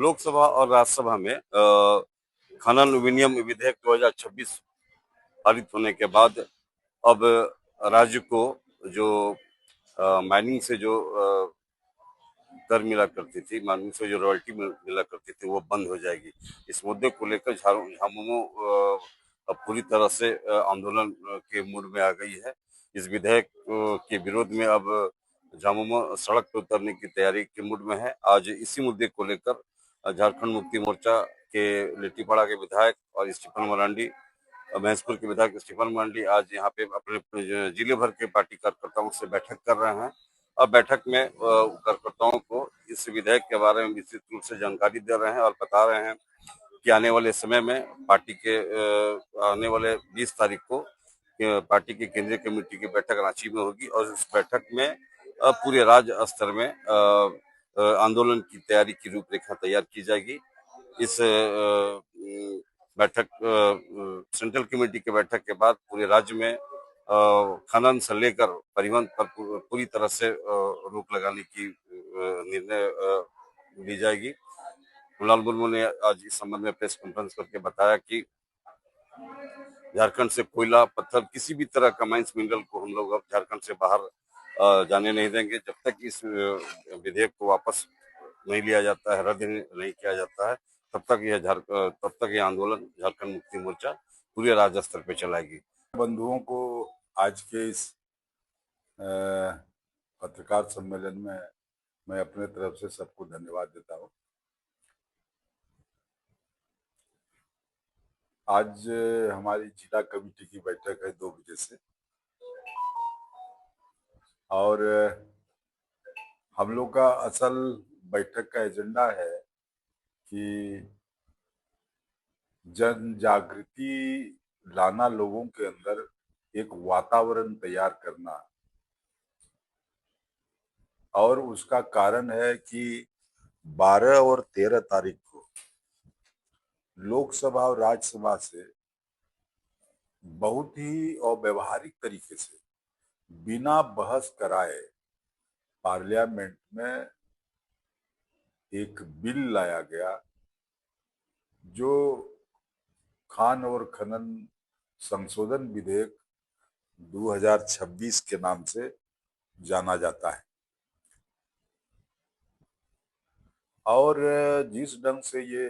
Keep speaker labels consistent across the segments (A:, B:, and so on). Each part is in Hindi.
A: लोकसभा और राज्यसभा में खनन विनियम विधेयक 2026 पारित होने के बाद अब राज्य को जो माइनिंग से जो दर मिला करती थी, माइनिंग से जो रॉयल्टी मिला करती थी, वो बंद हो जाएगी। इस मुद्दे को लेकर झामुमो अब पूरी तरह से आंदोलन के मूड में आ गई है। इस विधेयक के विरोध में अब झामुमो सड़क पर उतरने की तैयारी के मूड में है। आज इसी मुद्दे को लेकर झारखंड मुक्ति मोर्चा के लिट्टीपाड़ा के विधायक और स्टीफन मरांडी, महेशपुर के विधायक स्टीफन मरांडी आज यहाँ पे अपने जिले भर के पार्टी कार्यकर्ताओं से बैठक कर रहे हैं और बैठक में कार्यकर्ताओं को इस विधेयक के बारे में विस्तृत रूप से जानकारी दे रहे हैं और बता रहे हैं कि आने वाले समय में पार्टी के आने वाले 20 तारीख को पार्टी की केंद्रीय कमेटी की बैठक रांची में होगी और इस बैठक में पूरे राज्य स्तर में आंदोलन की तैयारी की रूपरेखा तैयार की जाएगी। इस बैठक सेंट्रल कमेटी की बैठक के बाद पूरे राज्य में खनन से लेकर परिवहन पर पूरी तरह से रोक लगाने की निर्णय ली जाएगी। लाल मुर्मू ने आज इस संबंध में प्रेस कॉन्फ्रेंस करके बताया कि झारखंड से कोयला पत्थर किसी भी तरह का माइंस मिनरल को हम लोग अब झारखंड से बाहर जाने नहीं देंगे जब तक इस विधेयक को वापस नहीं लिया जाता है, रद्द नहीं किया जाता है, तब तक यह आंदोलन झारखंड मुक्ति मोर्चा पूरे राज्य स्तर पे चलाएगी।
B: बंधुओं को आज के इस पत्रकार सम्मेलन में मैं अपने तरफ से सबको धन्यवाद देता हूं। आज हमारी जिला कमेटी की बैठक है 2 बजे से और हम लोग का असल बैठक का एजेंडा है कि जन जागृति लाना, लोगों के अंदर एक वातावरण तैयार करना। और उसका कारण है कि 12 और 13 तारीख को लोकसभा और राज्यसभा से बहुत ही अव्यवहारिक तरीके से बिना बहस कराए पार्लियामेंट में एक बिल लाया गया जो खान और खनन संशोधन विधेयक 2026 के नाम से जाना जाता है। और जिस ढंग से ये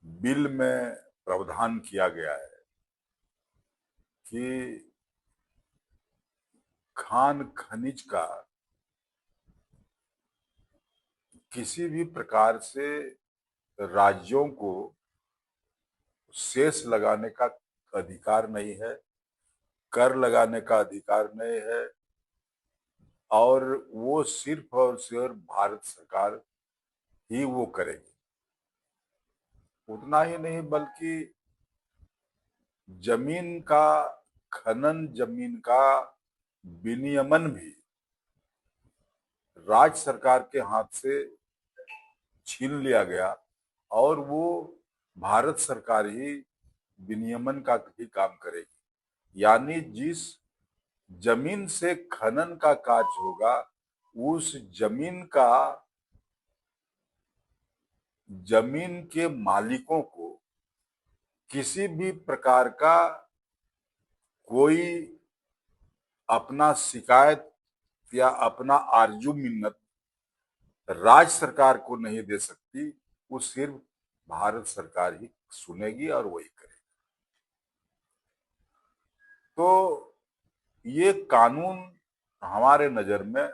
B: बिल में प्रावधान किया गया है कि खान खनिज का किसी भी प्रकार से राज्यों को सेस लगाने का अधिकार नहीं है, कर लगाने का अधिकार नहीं है, और वो सिर्फ और सिर्फ भारत सरकार ही वो करेगी। उतना ही नहीं बल्कि जमीन का खनन, जमीन का विनियमन भी राज्य सरकार के हाथ से छीन लिया गया और वो भारत सरकार ही विनियमन का भी काम करेगी। यानी जिस जमीन से खनन का कार्य होगा उस जमीन के मालिकों को किसी भी प्रकार का कोई अपना शिकायत या अपना आरजू मिन्नत राज्य सरकार को नहीं दे सकती। वो सिर्फ भारत सरकार ही सुनेगी और वही करेगी। तो ये कानून हमारे नजर में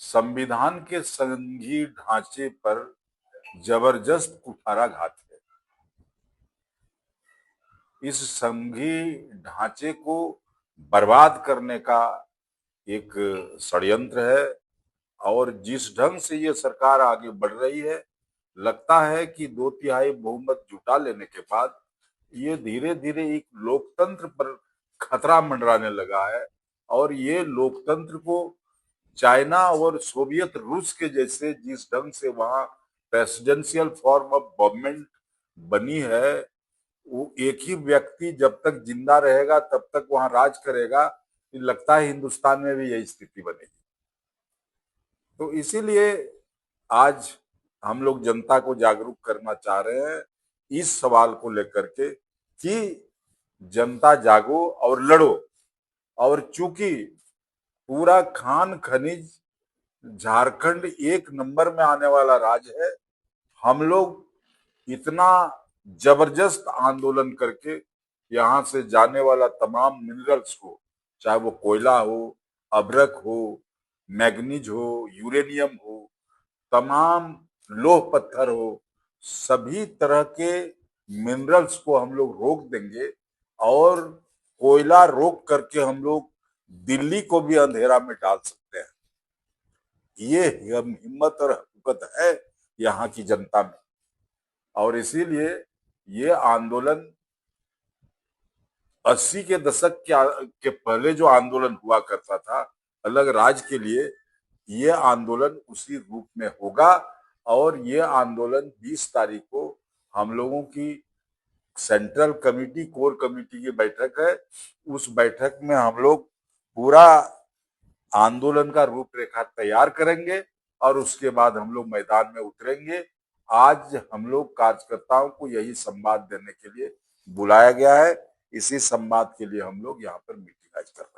B: संविधान के संघीय ढांचे पर जबरदस्त कुठाराघात है। इस संघीय ढांचे को बर्बाद करने का एक षड्यंत्र है और जिस ढंग से ये सरकार आगे बढ़ रही है, लगता है कि 2/3 बहुमत जुटा लेने के बाद ये धीरे धीरे एक लोकतंत्र पर खतरा मंडराने लगा है और ये लोकतंत्र को चाइना और सोवियत रूस के जैसे जिस ढंग से वहां प्रेसिडेंशियल फॉर्म ऑफ गवर्नमेंट बनी है, वो एक ही व्यक्ति जब तक जिंदा रहेगा तब तक वहां राज करेगा। लगता है हिंदुस्तान में भी यही स्थिति बनेगी। तो इसीलिए आज हम लोग जनता को जागरूक करना चाह रहे हैं इस सवाल को लेकर के कि जनता जागो और लड़ो। और चूंकि पूरा खान खनिज झारखंड एक नंबर में आने वाला राज्य है, हम लोग इतना जबरदस्त आंदोलन करके यहाँ से जाने वाला तमाम मिनरल्स को, चाहे वो कोयला हो, अभ्रक हो, मैग्नीज हो, यूरेनियम हो, तमाम लोह पत्थर हो, सभी तरह के मिनरल्स को हम लोग रोक देंगे। और कोयला रोक करके हम लोग दिल्ली को भी अंधेरा में डाल सकते हैं। ये हिम्मत और हुकूमत है यहाँ की जनता में। और इसीलिए ये आंदोलन 80 के दशक के पहले जो आंदोलन हुआ करता था अलग राज्य के लिए, ये आंदोलन उसी रूप में होगा। और ये आंदोलन 20 तारीख को हम लोगों की सेंट्रल कमेटी, कोर कमेटी की बैठक है। उस बैठक में हम लोग पूरा आंदोलन का रूपरेखा तैयार करेंगे और उसके बाद हम लोग मैदान में उतरेंगे। आज हम लोग कार्यकर्ताओं को यही संवाद देने के लिए बुलाया गया है। इसी संवाद के लिए हम लोग यहाँ पर मीटिंग आज कर रहे हैं।